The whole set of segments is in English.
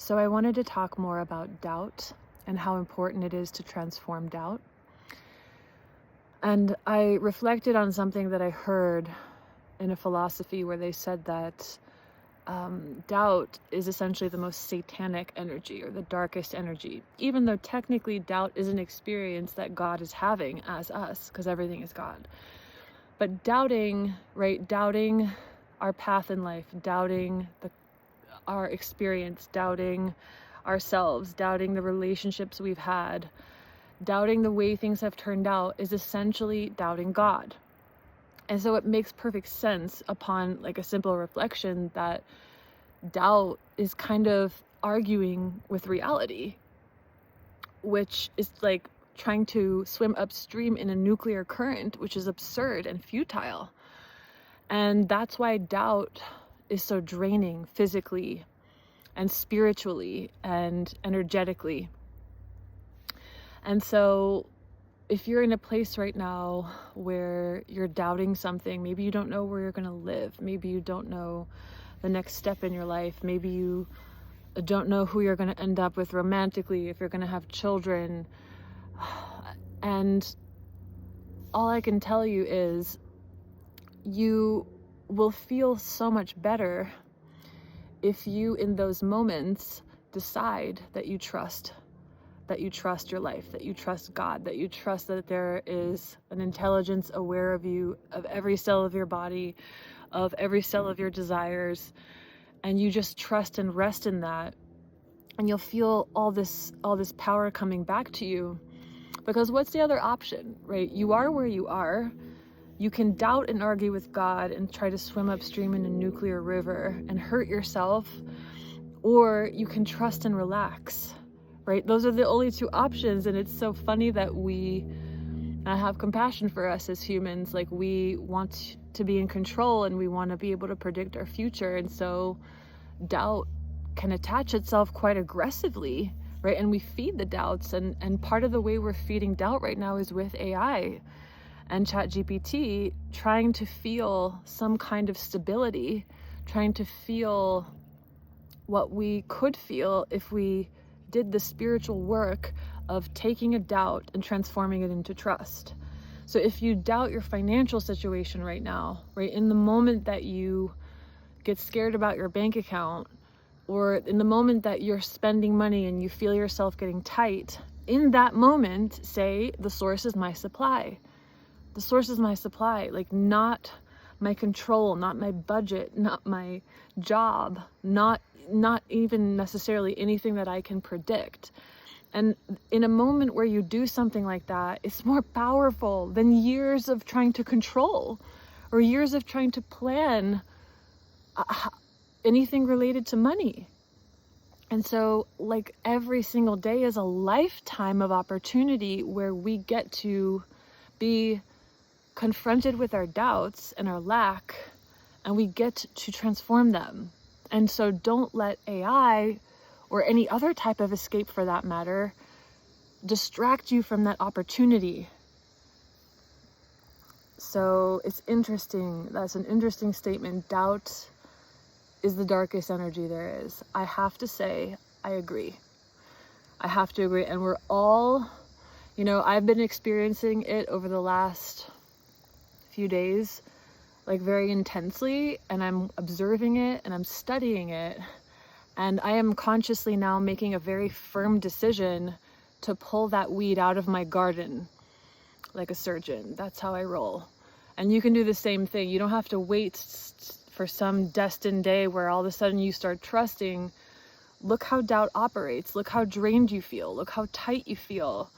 So I wanted to talk more about doubt and how important it is to transform doubt. And I reflected on something that I heard in a philosophy where they said that doubt is essentially the most satanic energy or the darkest energy, even though technically doubt is an experience that God is having as us, because everything is God. But doubting, right, doubting our path in life, doubting our experience, doubting ourselves, doubting the relationships we've had, doubting the way things have turned out is essentially doubting God. And so it makes perfect sense upon like a simple reflection that doubt is kind of arguing with reality, which is like trying to swim upstream in a nuclear current, which is absurd and futile. And that's why doubt is so draining physically and spiritually and energetically. And so if you're in a place right now where you're doubting something, maybe you don't know where you're going to live, maybe you don't know the next step in your life, maybe you don't know who you're going to end up with romantically, if you're going to have children, and all I can tell you is you will feel so much better if you, in those moments, decide that you trust your life, that you trust God, that you trust that there is an intelligence aware of you, of every cell of your body, of every cell of your desires, and you just trust and rest in that, and you'll feel all this power coming back to you. Because what's the other option, right? You are where you are. You can doubt and argue with God and try to swim upstream in a nuclear river and hurt yourself, or you can trust and relax, right? Those are the only two options. And it's so funny that I have compassion for us as humans. Like, we want to be in control and we want to be able to predict our future. And so doubt can attach itself quite aggressively, right? And we feed the doubts. And part of the way we're feeding doubt right now is with AI and ChatGPT, trying to feel some kind of stability, trying to feel what we could feel if we did the spiritual work of taking a doubt and transforming it into trust. So if you doubt your financial situation right now, right, in the moment that you get scared about your bank account, or in the moment that you're spending money and you feel yourself getting tight, in that moment, say, the source is my supply. The source is my supply, like not my control, not my budget, not my job, not even necessarily anything that I can predict. And in a moment where you do something like that, it's more powerful than years of trying to control or years of trying to plan anything related to money. And so, like, every single day is a lifetime of opportunity where we get to be confronted with our doubts and our lack, and we get to transform them. And so don't let AI or any other type of escape for that matter distract you from that opportunity. So it's interesting. That's an interesting statement. Doubt is the darkest energy there is. I have to say, I agree. I have to agree. And we're all, I've been experiencing it over the last few days, like very intensely, and I'm observing it and I'm studying it, and I am consciously now making a very firm decision to pull that weed out of my garden like a surgeon. That's how I roll. And you can do the same thing. You don't have to wait for some destined day where all of a sudden you start trusting. Look how doubt operates. Look how drained you feel. Look how tight you feel.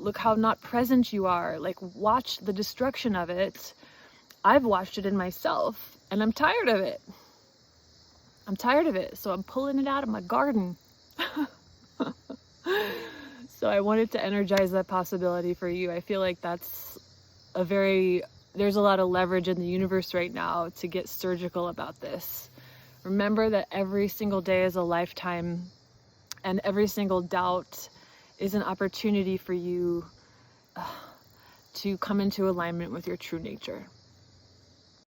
Look how not present you are. Like, watch the destruction of it. I've watched it in myself, and I'm tired of it. So I'm pulling it out of my garden. So I wanted to energize that possibility for you. I feel like there's a lot of leverage in the universe right now to get surgical about this. Remember that every single day is a lifetime, and every single doubt is an opportunity for you to come into alignment with your true nature.